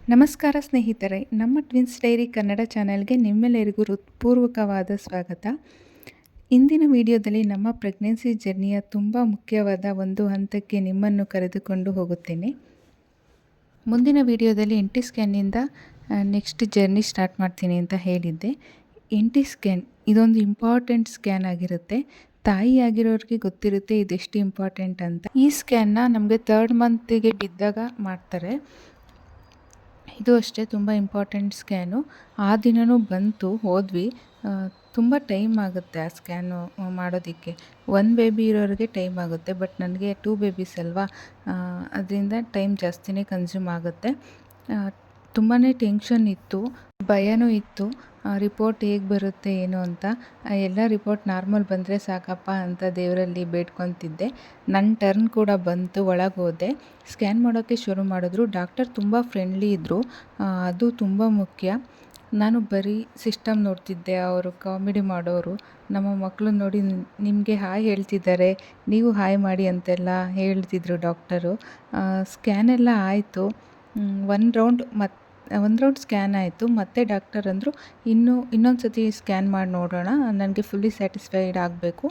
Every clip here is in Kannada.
ನಮಸ್ಕಾರ ಸ್ನೇಹಿತರೆ, ನಮ್ಮ ಟ್ವಿನ್ಸ್ ಡೈರಿ ಕನ್ನಡ ಚಾನೆಲ್ಗೆ ನಿಮ್ಮೆಲ್ಲರಿಗೂ ಹೃತ್ಪೂರ್ವಕವಾದ ಸ್ವಾಗತ. ಇಂದಿನ ವಿಡಿಯೋದಲ್ಲಿ ನಮ್ಮ ಪ್ರೆಗ್ನೆನ್ಸಿ ಜರ್ನಿಯ ತುಂಬ ಮುಖ್ಯವಾದ ಒಂದು ಹಂತಕ್ಕೆ ನಿಮ್ಮನ್ನು ಕರೆದುಕೊಂಡು ಹೋಗುತ್ತೇನೆ. ಮುಂದಿನ ವಿಡಿಯೋದಲ್ಲಿ NT ಸ್ಕ್ಯಾನಿಂದ ನೆಕ್ಸ್ಟ್ ಜರ್ನಿ ಸ್ಟಾರ್ಟ್ ಮಾಡ್ತೀನಿ ಅಂತ ಹೇಳಿದ್ದೆ. NT ಸ್ಕ್ಯಾನ್ ಇದೊಂದು ಇಂಪಾರ್ಟೆಂಟ್ ಸ್ಕ್ಯಾನ್ ಆಗಿರುತ್ತೆ. ತಾಯಿಯಾಗಿರೋರಿಗೆ ಗೊತ್ತಿರುತ್ತೆ ಇದೆಷ್ಟು ಇಂಪಾರ್ಟೆಂಟ್ ಅಂತ. ಈ ಸ್ಕ್ಯಾನ್ನ ನಮಗೆ 3rd ಮಂತಿಗೆ ಬಿದ್ದಾಗ ಮಾಡ್ತಾರೆ. ಇದು ಅಷ್ಟೇ ತುಂಬ ಇಂಪಾರ್ಟೆಂಟ್ ಸ್ಕ್ಯಾನು. ಆ ದಿನವೂ ಬಂತು, ಹೋದ್ವಿ. ತುಂಬ ಟೈಮ್ ಆಗುತ್ತೆ ಆ ಸ್ಕ್ಯಾನು ಮಾಡೋದಕ್ಕೆ. 1 ಬೇಬಿ ಇರೋರಿಗೆ ಟೈಮ್ ಆಗುತ್ತೆ, ಬಟ್ ನನಗೆ 2 ಬೇಬೀಸ್ ಅಲ್ವಾ, ಅದರಿಂದ ಟೈಮ್ ಜಾಸ್ತಿನೇ ಕನ್ಸ್ಯೂಮ್ ಆಗುತ್ತೆ. ತುಂಬಾ ಟೆನ್ಷನ್ ಇತ್ತು, ಭಯನೂ ಇತ್ತು. ರಿಪೋರ್ಟ್ ಹೇಗೆ ಬರುತ್ತೆ ಏನು ಅಂತ. ಎಲ್ಲ ರಿಪೋರ್ಟ್ ನಾರ್ಮಲ್ ಬಂದರೆ ಸಾಕಪ್ಪ ಅಂತ ದೇವರಲ್ಲಿ ಬೇಡ್ಕೊತಿದ್ದೆ. ನನ್ನ ಟರ್ನ್ ಕೂಡ ಬಂತು, ಒಳಗೆ ಹೋದೆ. ಸ್ಕ್ಯಾನ್ ಮಾಡೋಕ್ಕೆ ಶುರು ಮಾಡಿದ್ರು. ಡಾಕ್ಟರ್ ತುಂಬ ಫ್ರೆಂಡ್ಲಿ ಇದ್ದರು, ಅದು ತುಂಬ ಮುಖ್ಯ. ನಾನು ಬರೀ ಸಿಸ್ಟಮ್ ನೋಡ್ತಿದ್ದೆ, ಅವರು ಕಾಮಿಡಿ ಮಾಡೋರು. ನಮ್ಮ ಮಕ್ಕಳು ನೋಡಿ ನಿಮಗೆ ಹಾಯ್ ಹೇಳ್ತಿದ್ದಾರೆ, ನೀವು ಹಾಯ್ ಮಾಡಿ ಅಂತೆಲ್ಲ ಹೇಳ್ತಿದ್ರು ಡಾಕ್ಟರು. ಸ್ಕ್ಯಾನ್ ಎಲ್ಲ ಆಯಿತು. ಒಂದು ರೌಂಡ್ ಸ್ಕ್ಯಾನ್ ಆಯಿತು. ಮತ್ತೆ ಡಾಕ್ಟರ್ ಅಂದರು, ಇನ್ನೊಂದು ಸತಿ ಸ್ಕ್ಯಾನ್ ಮಾಡಿ ನೋಡೋಣ, ನನಗೆ ಫುಲ್ಲಿ ಸ್ಯಾಟಿಸ್ಫೈಡ್ ಆಗಬೇಕು,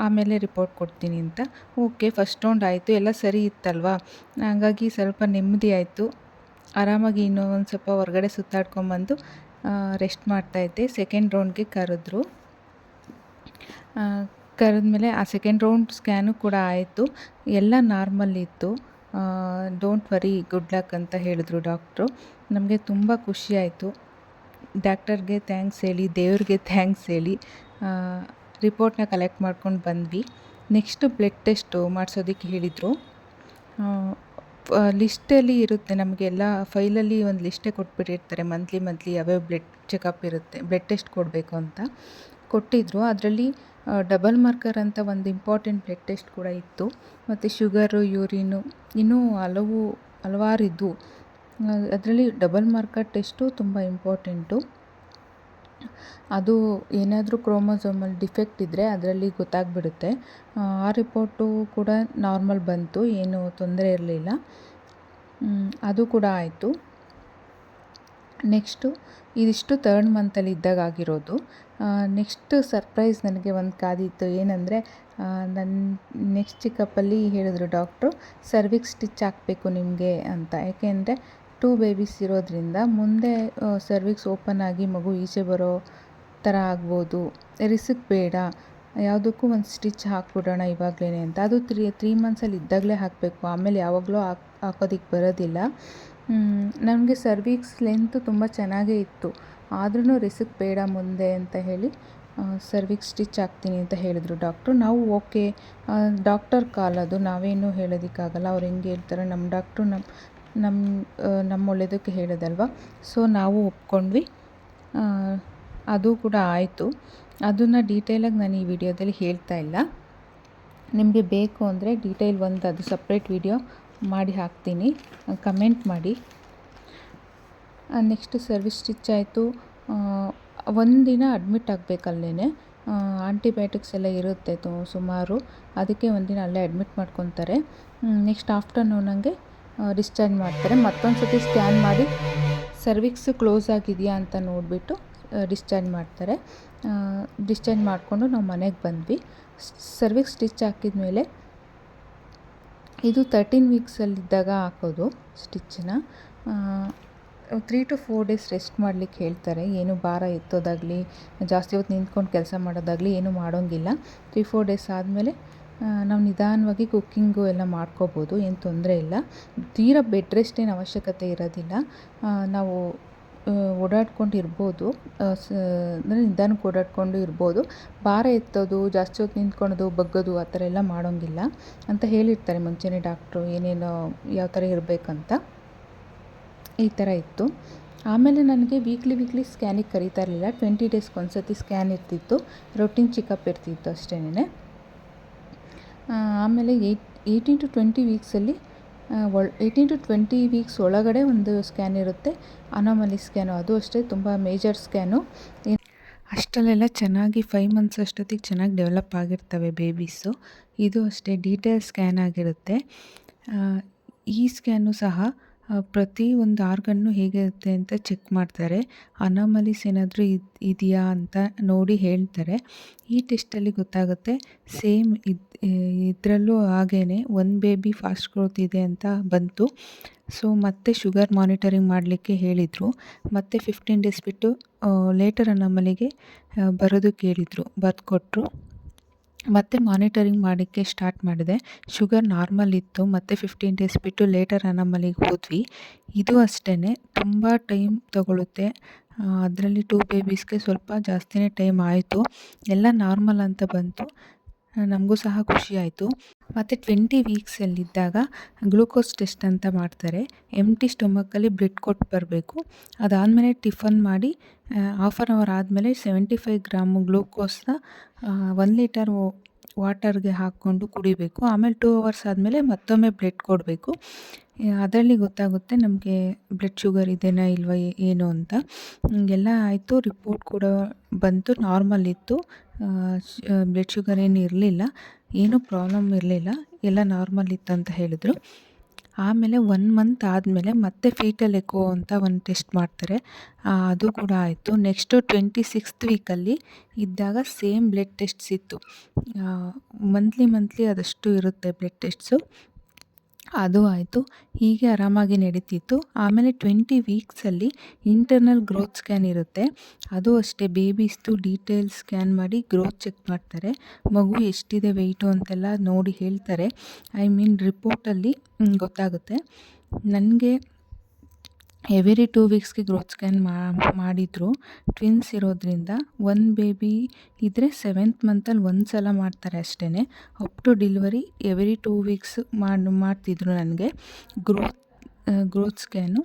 ಆಮೇಲೆ ರಿಪೋರ್ಟ್ ಕೊಡ್ತೀನಿ ಅಂತ. ಓಕೆ, ಫಸ್ಟ್ ರೌಂಡ್ ಆಯಿತು, ಎಲ್ಲ ಸರಿ ಇತ್ತಲ್ವಾ, ಹಾಗಾಗಿ ಸ್ವಲ್ಪ ನೆಮ್ಮದಿ ಆಯಿತು. ಆರಾಮಾಗಿ ಇನ್ನೂ ಒಂದು ಸ್ವಲ್ಪ ಹೊರಗಡೆ ಸುತ್ತಾಡ್ಕೊಂಬಂದು ರೆಸ್ಟ್ ಮಾಡ್ತಾಯಿದ್ದೆ. ಸೆಕೆಂಡ್ ರೌಂಡ್ಗೆ ಕರೆದ್ಮೇಲೆ ಆ ಸೆಕೆಂಡ್ ರೌಂಡ್ ಸ್ಕ್ಯಾನು ಕೂಡ ಆಯಿತು. ಎಲ್ಲ ನಾರ್ಮಲ್ ಇತ್ತು. ಡೋಂಟ್ ವರಿ, ಗುಡ್ ಲಕ್ ಅಂತ ಹೇಳಿದ್ರು ಡಾಕ್ಟ್ರು. ನಮಗೆ ತುಂಬ ಖುಷಿಯಾಯಿತು. ಡಾಕ್ಟರ್ಗೆ ಥ್ಯಾಂಕ್ಸ್ ಹೇಳಿ, ದೇವ್ರಿಗೆ ಥ್ಯಾಂಕ್ಸ್ ಹೇಳಿ ರಿಪೋರ್ಟ್ನ ಕಲೆಕ್ಟ್ ಮಾಡ್ಕೊಂಡು ಬಂದ್ವಿ. ನೆಕ್ಸ್ಟು ಬ್ಲಡ್ ಟೆಸ್ಟು ಮಾಡಿಸೋದಕ್ಕೆ ಹೇಳಿದರು. ಲಿಸ್ಟಲ್ಲಿ ಇರುತ್ತೆ, ನಮಗೆಲ್ಲ ಫೈಲಲ್ಲಿ ಒಂದು ಲಿಸ್ಟೇ ಕೊಟ್ಬಿಟ್ಟಿರ್ತಾರೆ. ಮಂತ್ಲಿ ಯಾವ್ಯಾವ ಬ್ಲಡ್ ಚೆಕಪ್ ಇರುತ್ತೆ, ಬ್ಲಡ್ ಟೆಸ್ಟ್ ಕೊಡಬೇಕು ಅಂತ ಕೊಟ್ಟಿದ್ದರು. ಅದರಲ್ಲಿ ಡಬಲ್ ಮಾರ್ಕರ್ ಅಂತ ಒಂದು ಇಂಪಾರ್ಟೆಂಟ್ ಬ್ಲಡ್ ಟೆಸ್ಟ್ ಕೂಡ ಇತ್ತು. ಮತ್ತು ಶುಗರು, ಯೂರಿನು, ಇನ್ನೂ ಹಲವಾರು ಇದ್ವು. ಅದರಲ್ಲಿ ಡಬಲ್ ಮಾರ್ಕರ್ ಟೆಸ್ಟು ತುಂಬ ಇಂಪಾರ್ಟೆಂಟು. ಅದು ಏನಾದರೂ ಕ್ರೋಮೋಸೋಮಲ್ಲಿ ಡಿಫೆಕ್ಟ್ ಇದ್ದರೆ ಅದರಲ್ಲಿ ಗೊತ್ತಾಗ್ಬಿಡುತ್ತೆ. ಆ ರಿಪೋರ್ಟು ಕೂಡ ನಾರ್ಮಲ್ ಬಂತು, ಏನೂ ತೊಂದರೆ ಇರಲಿಲ್ಲ. ಅದು ಕೂಡ ಆಯಿತು. ನೆಕ್ಸ್ಟು ಇದಿಷ್ಟು 3rd ಮಂತಲ್ಲಿ ಇದ್ದಾಗ ಆಗಿರೋದು. ನೆಕ್ಸ್ಟ್ ಸರ್ಪ್ರೈಸ್ ನನಗೆ ಒಂದು ಕಾದಿತ್ತು. ಏನಂದರೆ, ನನ್ನ ನೆಕ್ಸ್ಟ್ ಚೆಕಪ್ಪಲ್ಲಿ ಹೇಳಿದ್ರು ಡಾಕ್ಟ್ರು, ಸರ್ವಿಕ್ಸ್ ಸ್ಟಿಚ್ ಹಾಕಬೇಕು ನಿಮಗೆ ಅಂತ. ಯಾಕೆಂದರೆ 2 ಬೇಬೀಸ್ ಇರೋದ್ರಿಂದ ಮುಂದೆ ಸರ್ವಿಕ್ಸ್ ಓಪನ್ ಆಗಿ ಮಗು ಈಚೆ ಬರೋ ಥರ ಆಗ್ಬೋದು, ರಿಸ್ಕ್ ಬೇಡ, ಯಾವುದಕ್ಕೂ ಒಂದು ಸ್ಟಿಚ್ ಹಾಕ್ಬಿಡೋಣ ಇವಾಗಲೇ ಅಂತ. ಅದು 3 ಮಂತ್ಸಲ್ಲಿ ಇದ್ದಾಗಲೇ ಹಾಕಬೇಕು, ಆಮೇಲೆ ಯಾವಾಗಲೂ ಹಾಕೋದಕ್ಕೆ ಬರೋದಿಲ್ಲ. ನನಗೆ ಸರ್ವಿಕ್ಸ್ ಲೆಂತ್ ತುಂಬ ಚೆನ್ನಾಗೇ ಇತ್ತು, ಆದ್ರೂ ರಿಸ್ಕ್ ಬೇಡ ಮುಂದೆ ಅಂತ ಹೇಳಿ ಸರ್ವಿಕ್ಸ್ ಸ್ಟಿಚ್ ಹಾಕ್ತೀನಿ ಅಂತ ಹೇಳಿದ್ರು ಡಾಕ್ಟ್ರು. ನಾವು ಓಕೆ, ಡಾಕ್ಟರ್ ಕಾಲ್, ಅದು ನಾವೇನು ಹೇಳೋದಕ್ಕಾಗಲ್ಲ, ಅವ್ರು ಹೆಂಗೆ ಹೇಳ್ತಾರೆ, ನಮ್ಮ ಡಾಕ್ಟ್ರು ನಮ್ಮ ಒಳ್ಳೆಯದಕ್ಕೆ ಹೇಳೋದಲ್ವ. ಸೊ ನಾವು ಒಪ್ಕೊಂಡ್ವಿ. ಅದು ಕೂಡ ಆಯಿತು. ಅದನ್ನು ಡೀಟೇಲಾಗಿ ನಾನು ಈ ವಿಡಿಯೋದಲ್ಲಿ ಹೇಳ್ತಾ ಇಲ್ಲ. ನಿಮಗೆ ಬೇಕು ಅಂದರೆ ಡೀಟೇಲ್ ಅದು ಸಪ್ರೇಟ್ ವಿಡಿಯೋ ಮಾಡಿ ಹಾಕ್ತೀನಿ, ಕಮೆಂಟ್ ಮಾಡಿ. ನೆಕ್ಸ್ಟ್ ಸರ್ವಿಸ್ ಸ್ಟಿಚ್ ಆಯಿತು. ಒಂದಿನ ಅಡ್ಮಿಟ್ ಆಗಬೇಕಲ್ಲೇ, ಆಂಟಿಬಯೋಟಿಕ್ಸ್ ಎಲ್ಲ ಇರುತ್ತೆ ಸುಮಾರು, ಅದಕ್ಕೆ ಒಂದಿನ ಅಲ್ಲೇ ಅಡ್ಮಿಟ್ ಮಾಡ್ಕೊತಾರೆ. ನೆಕ್ಸ್ಟ್ ಆಫ್ಟರ್ನೂನಂಗೆ ಡಿಸ್ಚಾರ್ಜ್ ಮಾಡ್ತಾರೆ. ಮತ್ತೊಂದು ಸತಿ ಸ್ಕ್ಯಾನ್ ಮಾಡಿ ಸರ್ವಿಕ್ಸ್ ಕ್ಲೋಸ್ ಆಗಿದೆಯಾ ಅಂತ ನೋಡಿಬಿಟ್ಟು ಡಿಸ್ಚಾರ್ಜ್ ಮಾಡ್ತಾರೆ. ಡಿಸ್ಚಾರ್ಜ್ ಮಾಡಿಕೊಂಡು ನಾವು ಮನೆಗೆ ಬಂದ್ವಿ. ಸರ್ವಿಕ್ಸ್ ಸ್ಟಿಚ್ ಹಾಕಿದ ಮೇಲೆ ಇದು 13 ವೀಕ್ಸಲ್ಲಿದ್ದಾಗ ಹಾಕೋದು ಸ್ಟಿಚ್ಚನ್ನ. 3 to 4 ಡೇಸ್ ರೆಸ್ಟ್ ಮಾಡಲಿಕ್ಕೆ ಹೇಳ್ತಾರೆ. ಏನು ಭಾರ ಎತ್ತೋದಾಗಲಿ, ಜಾಸ್ತಿ ಹೊತ್ತು ನಿಂತ್ಕೊಂಡು ಕೆಲಸ ಮಾಡೋದಾಗಲಿ ಏನೂ ಮಾಡೋಂಗಿಲ್ಲ. 3-4 ಡೇಸ್ ಆದಮೇಲೆ ನಾವು ನಿಧಾನವಾಗಿ ಕುಕ್ಕಿಂಗು ಎಲ್ಲ ಮಾಡ್ಕೋಬೋದು, ಏನು ತೊಂದರೆ ಇಲ್ಲ. ತೀರಾ ಬೆಡ್ ರೆಸ್ಟ್ ಏನು ಅವಶ್ಯಕತೆ ಇರೋದಿಲ್ಲ. ನಾವು ಓಡಾಡ್ಕೊಂಡು ಇರ್ಬೋದು, ಅಂದರೆ ನಿಧಾನಕ್ಕೆ ಓಡಾಡ್ಕೊಂಡು ಇರ್ಬೋದು. ಭಾರ ಎತ್ತೋದು, ಜಾಸ್ತಿ ಹೊತ್ತು ನಿಂತ್ಕೊಳ್ಳೋದು, ಬಗ್ಗೋದು ಆ ಥರ ಎಲ್ಲ ಮಾಡೋಂಗಿಲ್ಲ ಅಂತ ಹೇಳಿರ್ತಾರೆ ಮುಂಚೆನೇ ಡಾಕ್ಟ್ರು, ಏನೇನು ಯಾವ ಥರ ಇರಬೇಕಂತ. ಈ ಥರ ಇತ್ತು. ಆಮೇಲೆ ನನಗೆ ವೀಕ್ಲಿ ಸ್ಕ್ಯಾನಿಗೆ ಕರೀತಾ ಇರಲಿಲ್ಲ. 20 ಡೇಸ್ಗೆ ಒಂದು ಸತಿ ಸ್ಕ್ಯಾನ್ ಇರ್ತಿತ್ತು, ರೊಟೀನ್ ಚೆಕಪ್ ಇರ್ತಿತ್ತು ಅಷ್ಟೇ. ಆಮೇಲೆ 18 to 20 ವೀಕ್ಸಲ್ಲಿ 18 to 20 ವೀಕ್ಸ್ ಒಳಗಡೆ ಒಂದು ಸ್ಕ್ಯಾನ್ ಇರುತ್ತೆ, ಅನಾಮಲಿ ಸ್ಕ್ಯಾನು. ಅದು ಅಷ್ಟೇ ತುಂಬ ಮೇಜರ್ ಸ್ಕ್ಯಾನು. ಅಷ್ಟಲ್ಲೆಲ್ಲ ಚೆನ್ನಾಗಿ 5 ಮಂತ್ಸ್ ಅಷ್ಟೊತ್ತಿಗೆ ಚೆನ್ನಾಗಿ ಡೆವಲಪ್ ಆಗಿರ್ತವೆ ಬೇಬೀಸು. ಇದು ಅಷ್ಟೇ ಡೀಟೇಲ್ ಸ್ಕ್ಯಾನ್ ಆಗಿರುತ್ತೆ. ಈ ಸ್ಕ್ಯಾನು ಸಹ ಪ್ರತಿ ಒಂದು ಆರ್ಗನ್ನು ಹೇಗಿರುತ್ತೆ ಅಂತ ಚೆಕ್ ಮಾಡ್ತಾರೆ. ಅನಾಮಲೀಸ್ ಏನಾದರೂ ಇದೆಯಾ ಅಂತ ನೋಡಿ ಹೇಳ್ತಾರೆ. ಈ ಟೆಸ್ಟಲ್ಲಿ ಗೊತ್ತಾಗುತ್ತೆ. ಸೇಮ್ ಇದರಲ್ಲೂ ಹಾಗೇನೆ ಒಂದು ಬೇಬಿ ಫಾಸ್ಟ್ ಗ್ರೋತ್ ಇದೆ ಅಂತ ಬಂತು. ಸೊ ಮತ್ತೆ ಶುಗರ್ ಮಾನಿಟರಿಂಗ್ ಮಾಡಲಿಕ್ಕೆ ಹೇಳಿದರು. ಮತ್ತೆ 15 ಡೇಸ್ ಬಿಟ್ಟು ಲೇಟರ್ ಅನಾಮಲಿಗೆ ಬರೋದಕ್ಕೆ ಹೇಳಿದರು, ಬರೆದು ಕೊಟ್ಟರು. ಮತ್ತೆ ಮಾನಿಟರಿಂಗ್ ಮಾಡೋಕ್ಕೆ ಸ್ಟಾರ್ಟ್ ಮಾಡಿದೆ. ಶುಗರ್ ನಾರ್ಮಲ್ ಇತ್ತು. ಮತ್ತು 15 ಡೇಸ್ ಬಿಟ್ಟು ಲೇಟರ್ ಅನಾಮಲಿಗೆ ಹೋದ್ವಿ. ಇದು ಅಷ್ಟೇ ತುಂಬ ಟೈಮ್ ತಗೊಳ್ಳುತ್ತೆ. ಅದರಲ್ಲಿ 2 ಬೇಬೀಸ್ಗೆ ಸ್ವಲ್ಪ ಜಾಸ್ತಿನೇ ಟೈಮ್ ಆಯಿತು. ಎಲ್ಲ ನಾರ್ಮಲ್ ಅಂತ ಬಂತು. ನಮಗೂ ಸಹ ಖುಷಿ ಆಯಿತು. ಮತ್ತು 20 ವೀಕ್ಸಲ್ಲಿದ್ದಾಗ ಗ್ಲೂಕೋಸ್ ಟೆಸ್ಟ್ ಅಂತ ಮಾಡ್ತಾರೆ. ಎಂಟಿ ಸ್ಟೊಮಕ್ಕಲ್ಲಿ ಬ್ಲಡ್ ಕೊಟ್ಟು ಬರಬೇಕು. ಅದಾದಮೇಲೆ ಟಿಫನ್ ಮಾಡಿ ಹಾಫ್ ಆನ್ ಅವರ್ ಆದಮೇಲೆ 75 ಗ್ರಾಮು ಗ್ಲೂಕೋಸ್ನ 1 ಲೀಟರ್ ವಾಟರ್ಗೆ ಹಾಕ್ಕೊಂಡು ಕುಡಿಬೇಕು. ಆಮೇಲೆ 2 ಅವರ್ಸ್ ಆದಮೇಲೆ ಮತ್ತೊಮ್ಮೆ ಬ್ಲಡ್ ಕೊಡಬೇಕು. ಅದರಲ್ಲಿ ಗೊತ್ತಾಗುತ್ತೆ ನಮಗೆ ಬ್ಲಡ್ ಶುಗರ್ ಇದೆಯಾ ಇಲ್ವಾ ಏನು ಅಂತ. ಎಲ್ಲ ಆಯಿತು. ರಿಪೋರ್ಟ್ ಕೂಡ ಬಂತು, ನಾರ್ಮಲ್ ಇತ್ತು. ಬ್ಲಡ್ ಶುಗರ್ ಏನು ಇರಲಿಲ್ಲ, ಏನೂ ಪ್ರಾಬ್ಲಮ್ ಇರಲಿಲ್ಲ, ಎಲ್ಲ ನಾರ್ಮಲ್ ಇತ್ತು ಅಂತ ಹೇಳಿದರು. ಆಮೇಲೆ 1 ಮಂತ್ ಆದಮೇಲೆ ಮತ್ತೆ ಫೀಟಲ್ ಎಕೋ ಅಂತ ಒಂದು ಟೆಸ್ಟ್ ಮಾಡ್ತಾರೆ. ಅದು ಕೂಡ ಆಯಿತು. ನೆಕ್ಸ್ಟು 26th ವೀಕಲ್ಲಿ ಇದ್ದಾಗ ಸೇಮ್ ಬ್ಲಡ್ ಟೆಸ್ಟ್ಸ್ ಇತ್ತು. ಮಂತ್ಲಿ ಅದಷ್ಟು ಇರುತ್ತೆ ಬ್ಲಡ್ ಟೆಸ್ಟ್ಸು. ಅದು ಆಯಿತು. ಹೀಗೆ ಆರಾಮಾಗಿ ನಡೀತಿತ್ತು. ಆಮೇಲೆ 20 ವೀಕ್ಸಲ್ಲಿ ಇಂಟರ್ನಲ್ ಗ್ರೋತ್ ಸ್ಕ್ಯಾನ್ ಇರುತ್ತೆ. ಅದು ಅಷ್ಟೇ ಬೇಬೀಸ್ದು ಡೀಟೇಲ್ಸ್ ಸ್ಕ್ಯಾನ್ ಮಾಡಿ ಗ್ರೋತ್ ಚೆಕ್ ಮಾಡ್ತಾರೆ. ಮಗು ಎಷ್ಟಿದೆ ವೆಯ್ಟು ಅಂತೆಲ್ಲ ನೋಡಿ ಹೇಳ್ತಾರೆ. ರಿಪೋರ್ಟಲ್ಲಿ ಗೊತ್ತಾಗುತ್ತೆ. ನನಗೆ ಎವ್ರಿ 2 ವೀಕ್ಸ್ಗೆ ಗ್ರೋತ್ ಸ್ಕ್ಯಾನ್ ಮಾಡಿದರು. ಟ್ವಿನ್ಸ್ ಇರೋದ್ರಿಂದ 1 ಬೇಬಿ ಇದ್ದರೆ 7th ಮಂತಲ್ಲಿ ಒಂದು ಸಲ ಮಾಡ್ತಾರೆ ಅಷ್ಟೇ. Up to delivery every 2 weeks ಮಾಡ್ತಿದ್ರು ನನಗೆ ಗ್ರೋತ್ ಸ್ಕ್ಯಾನು.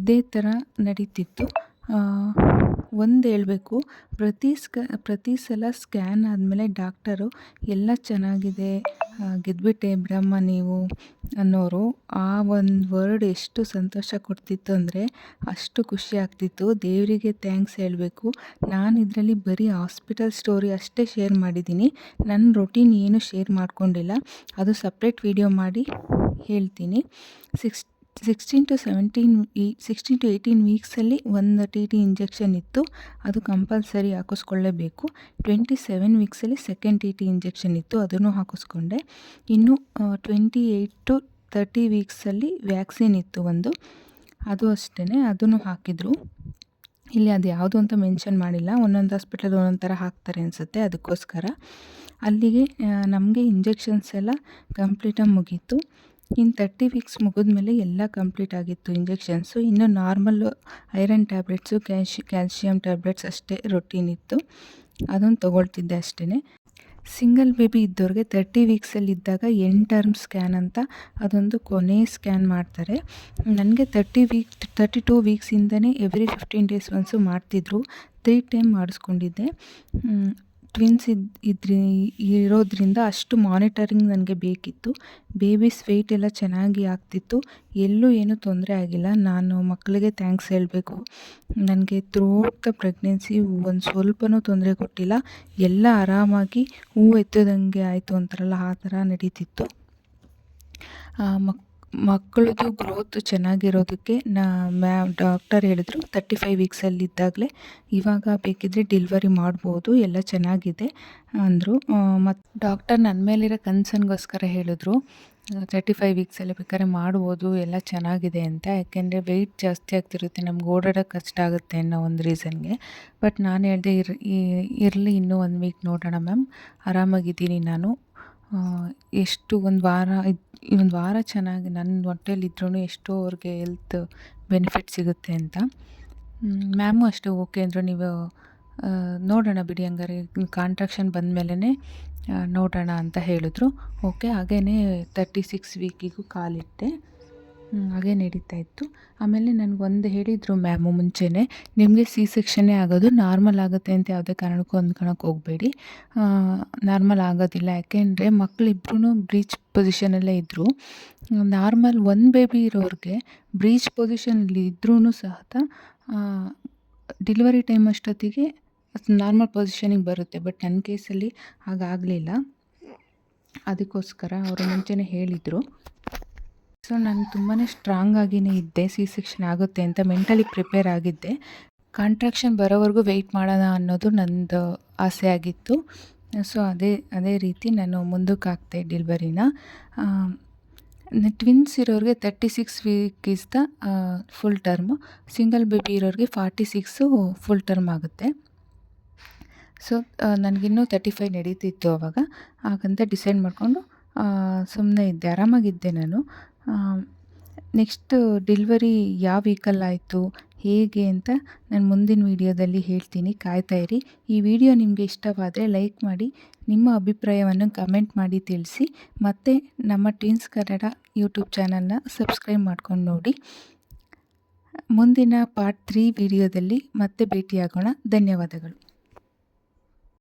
ಇದೇ ಥರ ನಡೀತಿತ್ತು. ಒಂದು ಹೇಳಬೇಕು, ಪ್ರತಿ ಸಲ ಸ್ಕ್ಯಾನ್ ಆದಮೇಲೆ ಡಾಕ್ಟರು ಎಲ್ಲ ಚೆನ್ನಾಗಿದೆ, ಗೆದ್ಬಿಟ್ಟೆ ಬ್ರಹ್ಮ ನೀವು ಅನ್ನೋರು. ಆ ಒಂದು ವರ್ಡ್ ಎಷ್ಟು ಸಂತೋಷ ಕೊಡ್ತಿತ್ತು ಅಂದರೆ ಅಷ್ಟು ಖುಷಿ ಆಗ್ತಿತ್ತು. ದೇವರಿಗೆ ಥ್ಯಾಂಕ್ಸ್ ಹೇಳಬೇಕು. ನಾನು ಇದರಲ್ಲಿ ಬರೀ ಹಾಸ್ಪಿಟಲ್ ಸ್ಟೋರಿ ಅಷ್ಟೇ ಶೇರ್ ಮಾಡಿದ್ದೀನಿ. ನನ್ನ ರೊಟೀನ್ ಏನು ಶೇರ್ ಮಾಡ್ಕೊಂಡಿಲ್ಲ. ಅದು ಸಪ್ರೇಟ್ ವಿಡಿಯೋ ಮಾಡಿ ಹೇಳ್ತೀನಿ. 16 to 18 ವೀಕ್ಸಲ್ಲಿ ಒಂದು TT ಇಂಜೆಕ್ಷನ್ ಇತ್ತು. ಅದು ಕಂಪಲ್ಸರಿ ಹಾಕಿಸ್ಕೊಳ್ಳೇಬೇಕು. 27 ವೀಕ್ಸಲ್ಲಿ ಸೆಕೆಂಡ್ TT ಇಂಜೆಕ್ಷನ್ ಇತ್ತು, ಅದನ್ನು ಹಾಕಿಸ್ಕೊಂಡೆ. ಇನ್ನು 28 to 30 ವೀಕ್ಸಲ್ಲಿ ವ್ಯಾಕ್ಸಿನ್ ಇತ್ತು ಒಂದು, ಅದು ಅಷ್ಟೇ, ಅದನ್ನು ಹಾಕಿದರು. ಇಲ್ಲಿ ಅದು ಯಾವುದು ಅಂತ ಮೆನ್ಷನ್ ಮಾಡಿಲ್ಲ. ಒಂದೊಂದು ಹಾಸ್ಪಿಟಲ್ ಒಂದೊಂದು ಥರ ಹಾಕ್ತಾರೆ ಅನಿಸುತ್ತೆ, ಅದಕ್ಕೋಸ್ಕರ. ಅಲ್ಲಿಗೆ ನಮಗೆ ಇಂಜೆಕ್ಷನ್ಸ್ ಎಲ್ಲ ಕಂಪ್ಲೀಟಾಗಿ ಮುಗೀತು. ಇನ್ನು 30 ವೀಕ್ಸ್ ಮುಗಿದ್ಮೇಲೆ ಎಲ್ಲ ಕಂಪ್ಲೀಟ್ ಆಗಿತ್ತು ಇಂಜೆಕ್ಷನ್ಸು. ಇನ್ನು normal iron tablets, calcium tablets ಅಷ್ಟೇ ರೊಟೀನ್ ಇತ್ತು. ಅದನ್ನು ತೊಗೊಳ್ತಿದ್ದೆ ಅಷ್ಟೇ. ಸಿಂಗಲ್ ಬೇಬಿ ಇದ್ದವ್ರಿಗೆ 30 ವೀಕ್ಸಲ್ಲಿದ್ದಾಗ ಎಂಡ್ ಟರ್ಮ್ ಸ್ಕ್ಯಾನ್ ಅಂತ ಅದೊಂದು ಕೊನೆ ಸ್ಕ್ಯಾನ್ ಮಾಡ್ತಾರೆ. ನನಗೆ 32 ವೀಕ್ಸಿಂದನೇ ಎವ್ರಿ 15 ಡೇಸ್ ಒನ್ಸು ಮಾಡ್ತಿದ್ರು. 3 ಟೈಮ್ ಮಾಡಿಸ್ಕೊಂಡಿದ್ದೆ. ಟ್ವಿನ್ಸ್ ಇರೋದ್ರಿಂದ ಅಷ್ಟು ಮಾನಿಟರಿಂಗ್ ನನಗೆ ಬೇಕಿತ್ತು. ಬೇಬೀಸ್ ವೆಯ್ಟ್ ಎಲ್ಲ ಚೆನ್ನಾಗಿ ಆಗ್ತಿತ್ತು. ಎಲ್ಲೂ ಏನೂ ತೊಂದರೆ ಆಗಿಲ್ಲ. ನಾನು ಮಕ್ಕಳಿಗೆ ಥ್ಯಾಂಕ್ಸ್ ಹೇಳಬೇಕು. ನನಗೆ ಥ್ರೂಔಟ್ ದ ಪ್ರೆಗ್ನೆನ್ಸಿ ಒಂದು ಸ್ವಲ್ಪನೂ ತೊಂದರೆ ಕೊಟ್ಟಿಲ್ಲ. ಎಲ್ಲ ಆರಾಮಾಗಿ ಹೂವು ಎತ್ತೋದಂಗೆ ಆಯಿತು ಅಂತಾರಲ್ಲ, ಆ ಥರ ನಡೀತಿತ್ತು. ಮಕ್ಕಳದು ಗ್ರೋತ್ ಚೆನ್ನಾಗಿರೋದಕ್ಕೆ ಡಾಕ್ಟರ್ ಹೇಳಿದ್ರು 35 ವೀಕ್ಸಲ್ಲಿದ್ದಾಗಲೇ ಇವಾಗ ಬೇಕಿದ್ದರೆ ಡೆಲಿವರಿ ಮಾಡ್ಬೋದು, ಎಲ್ಲ ಚೆನ್ನಾಗಿದೆ ಅಂದರು. ಮತ್ತು ಡಾಕ್ಟರ್ ನನ್ನ ಮೇಲಿರೋ ಕನ್ಸರ್ನ್ಗೋಸ್ಕರ ಹೇಳಿದ್ರು 35 ವೀಕ್ಸಲ್ಲಿ ಬೇಕಾದ್ರೆ ಮಾಡ್ಬೋದು, ಎಲ್ಲ ಚೆನ್ನಾಗಿದೆ ಅಂತ. ಯಾಕೆಂದರೆ ವೆಯ್ಟ್ ಜಾಸ್ತಿ ಆಗ್ತಿರುತ್ತೆ, ನಮ್ಗೆ ಓಡಾಡೋಕ್ಕೆ ಕಷ್ಟ ಆಗುತ್ತೆ ಅನ್ನೋ ಒಂದು ರೀಸನ್ಗೆ. ಬಟ್ ನಾನು ಹೇಳಿದೆ ಇರಲಿ ಇನ್ನೂ 1 ವೀಕ್ ನೋಡೋಣ ಮ್ಯಾಮ್, ಆರಾಮಾಗಿದ್ದೀನಿ ನಾನು. ಎಷ್ಟು ಒಂದು ವಾರ ಚೆನ್ನಾಗಿ ನನ್ನ ಹೊಟ್ಟೆಲಿದ್ರೂ ಎಷ್ಟೋ ಅವ್ರಿಗೆ ಹೆಲ್ತ್ ಬೆನಿಫಿಟ್ ಸಿಗುತ್ತೆ ಅಂತ. ಮ್ಯಾಮು ಅಷ್ಟೇ ಓಕೆ ಅಂದರು. ನೀವು ನೋಡೋಣ ಬಿಡಿ, ಹಂಗಾರೆ ಕಾಂಟ್ರಾಕ್ಷನ್ ಬಂದಮೇಲೆ ನೋಡೋಣ ಅಂತ ಹೇಳಿದ್ರು. ಓಕೆ, ಹಾಗೇ 36 ವೀಕಿಗೂ ಕಾಲಿಟ್ಟೆ. ಹಾಗೇ ನಡೀತಾಯಿತ್ತು. ಆಮೇಲೆ ನನಗೊಂದು ಹೇಳಿದರು ಮ್ಯಾಮು ಮುಂಚೆನೇ, ನಿಮಗೆ ಸೆಕ್ಷನ್ನೇ ಆಗೋದು, ನಾರ್ಮಲ್ ಆಗುತ್ತೆ ಅಂತ ಯಾವುದೇ ಕಾರಣಕ್ಕೂ ಅಂದ್ಕೊಳಕ್ಕೆ ಹೋಗಬೇಡಿ. ನಾರ್ಮಲ್ ಆಗೋದಿಲ್ಲ. ಯಾಕೆಂದರೆ ಮಕ್ಕಳಿಬ್ರೂ ಬ್ರೀಚ್ ಪೊಸಿಷನಲ್ಲೇ ಇದ್ದರು. ನಾರ್ಮಲ್ 1 ಬೇಬಿ ಇರೋರಿಗೆ ಬ್ರೀಚ್ ಪೊಸಿಷನಲ್ಲಿ ಇದ್ರೂ ಸಹ ಡೆಲಿವರಿ ಟೈಮ್ ಅಷ್ಟೊತ್ತಿಗೆ ನಾರ್ಮಲ್ ಪೊಸಿಷನಿಗೆ ಬರುತ್ತೆ. ಬಟ್ ನನ್ನ ಕೇಸಲ್ಲಿ ಹಾಗಾಗಲಿಲ್ಲ. ಅದಕ್ಕೋಸ್ಕರ ಅವರು ಮುಂಚೆನೇ ಹೇಳಿದರು. ಸೊ ನಾನು ತುಂಬಾ ಸ್ಟ್ರಾಂಗ್ ಆಗಿಯೇ ಇದ್ದೆ, ಸಿ ಸೆಕ್ಷನ್ ಆಗುತ್ತೆ ಅಂತ ಮೆಂಟಲಿ ಪ್ರಿಪೇರ್ ಆಗಿದ್ದೆ. ಕಾಂಟ್ರಾಕ್ಷನ್ ಬರೋವರೆಗೂ ವೆಯ್ಟ್ ಮಾಡೋಣ ಅನ್ನೋದು ನಂದು ಆಸೆ ಆಗಿತ್ತು. ಸೊ ಅದೇ ರೀತಿ ನಾನು ಮುಂದಕ್ಕೆ ಹಾಕ್ತೆ ಡೆಲಿವರಿನ. ಟ್ವಿನ್ಸ್ ಇರೋರಿಗೆ 36 week is the full term, single baby ಇರೋರಿಗೆ 46 ಫುಲ್ ಟರ್ಮ್ ಆಗುತ್ತೆ. ಸೊ ನನಗಿನ್ನೂ 35 ನಡೀತಿತ್ತು ಆವಾಗ. ಹಾಗಂತ ಡಿಸೈಡ್ ಮಾಡಿಕೊಂಡು ಸುಮ್ಮನೆ ಇದ್ದೆ, ಆರಾಮಾಗಿದ್ದೆ ನಾನು. ನೆಕ್ಸ್ಟ್ ಡೆಲಿವರಿ ಯಾವ ವೀಕಲ್ಲಾಯಿತು ಹೇಗೆ ಅಂತ ನಾನು ಮುಂದಿನ ವೀಡಿಯೋದಲ್ಲಿ ಹೇಳ್ತೀನಿ, ಕಾಯ್ತಾಯಿರಿ. ಈ ವಿಡಿಯೋ ನಿಮಗೆ ಇಷ್ಟವಾದರೆ ಲೈಕ್ ಮಾಡಿ, ನಿಮ್ಮ ಅಭಿಪ್ರಾಯವನ್ನು ಕಮೆಂಟ್ ಮಾಡಿ ತಿಳಿಸಿ. ಮತ್ತು ನಮ್ಮ ಟ್ವಿನ್ಸ್ ಕನ್ನಡ ಯೂಟ್ಯೂಬ್ ಚಾನಲ್ನ ಸಬ್ಸ್ಕ್ರೈಬ್ ಮಾಡ್ಕೊಂಡು ನೋಡಿ. ಮುಂದಿನ ಪಾರ್ಟ್ 3 ವಿಡಿಯೋದಲ್ಲಿ ಮತ್ತೆ ಭೇಟಿಯಾಗೋಣ. ಧನ್ಯವಾದಗಳು.